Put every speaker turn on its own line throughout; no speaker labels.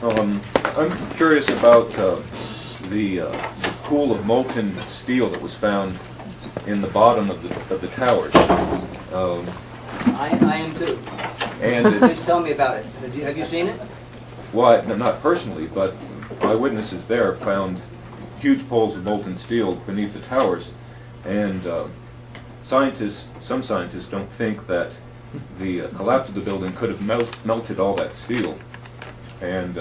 I'm curious about the pool of molten steel that was found in the bottom of the towers.
I am too.
And
Please tell me about it. Have you seen it?
well, not personally, but eyewitnesses there found huge pools of molten steel beneath the towers, and some scientists don't think that the collapse of the building could have melted all that steel. And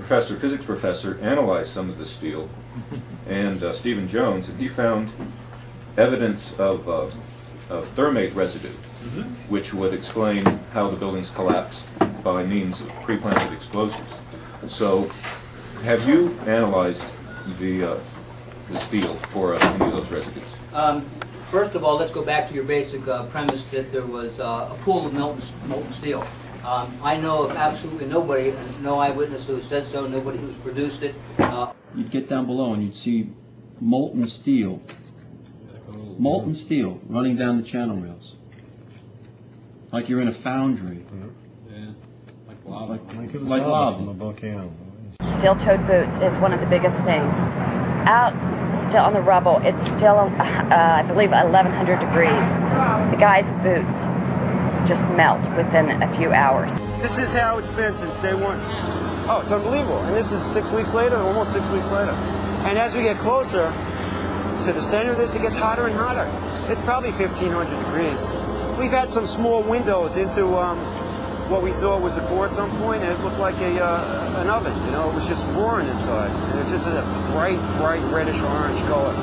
physics professor analyzed some of the steel, and Stephen Jones, and he found evidence of thermate residue, which would explain how the buildings collapsed by means of pre-planted explosives. So, have you analyzed the steel for any of those residues?
First of all, let's go back to your basic premise that there was a pool of molten steel. I know of absolutely nobody, no eyewitness who said so, nobody who's produced it.
You'd get down below and you'd see molten steel running down the channel rails. Like you're in a foundry.
Yeah, like lava.
Like lava.
From a volcano.
Steel-toed boots is one of the biggest things. Out still on the rubble, it's still, I believe, 1,100 degrees. The guy's boots just melt within a few hours.
This is how it's been since day one. Oh, it's unbelievable. And this is 6 weeks later, almost 6 weeks later. And as we get closer to the center of this, it gets hotter and hotter. It's probably 1,500 degrees. We've had some small windows into what we thought was the core at some point, and it looked like an oven. You know, it was just roaring inside. And it's just a bright reddish orange color.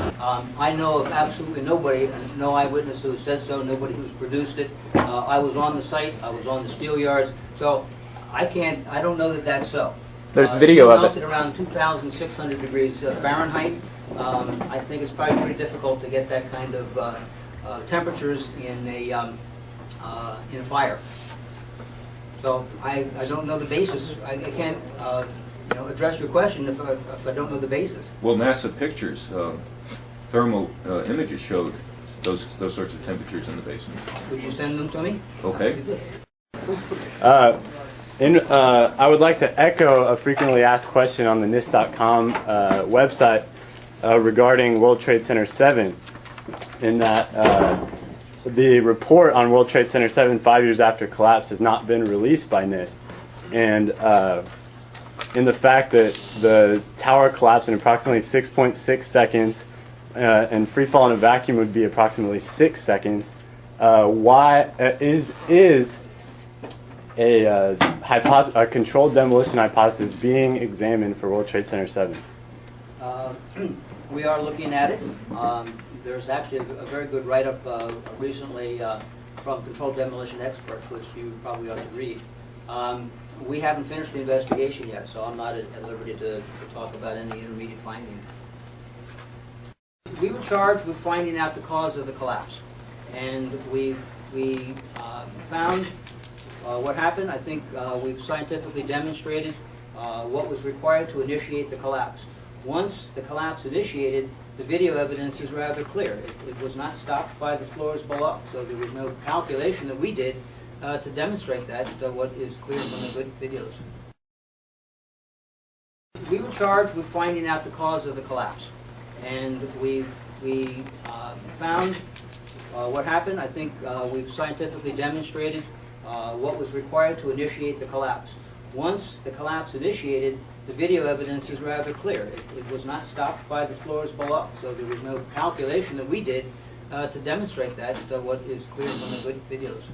I know of absolutely nobody, no eyewitness who said so, nobody who's produced it. I was on the site, I was on the steel yards, so I don't know that that's so.
There's video of it.
Melted around 2,600 degrees Fahrenheit. I think it's probably pretty difficult to get that kind of temperatures in a fire. So I don't know the basis. I can't address your question if I don't know the basis.
Well, NASA pictures, thermal images showed those sorts of temperatures in the basement.
Would you send them to me?
Okay.
I would like to echo a frequently asked question on the Nist.com website regarding World Trade Center 7, in that the report on World Trade Center 7 5 years after collapse has not been released by Nist. And in the fact that the tower collapsed in approximately 6.6 seconds and free fall in a vacuum would be approximately 6 seconds, why is a controlled demolition hypothesis being examined for World Trade Center 7?
We are looking at it. There's actually a very good write-up recently from controlled demolition experts, which you probably ought to read. We haven't finished the investigation yet, so I'm not at liberty to talk about any intermediate findings. We were charged with finding out the cause of the collapse, and we found what happened. I think we've scientifically demonstrated what was required to initiate the collapse. Once the collapse initiated, the video evidence is rather clear. It was not stopped by the floors below, so there was no calculation that we did to demonstrate that, what is clear from the videos. We were charged with finding out the cause of the collapse, and we found what happened. I think we've scientifically demonstrated what was required to initiate the collapse. Once the collapse initiated, the video evidence is rather clear. It was not stopped by the floors below, so there was no calculation that we did to demonstrate that, what is clear from the videos.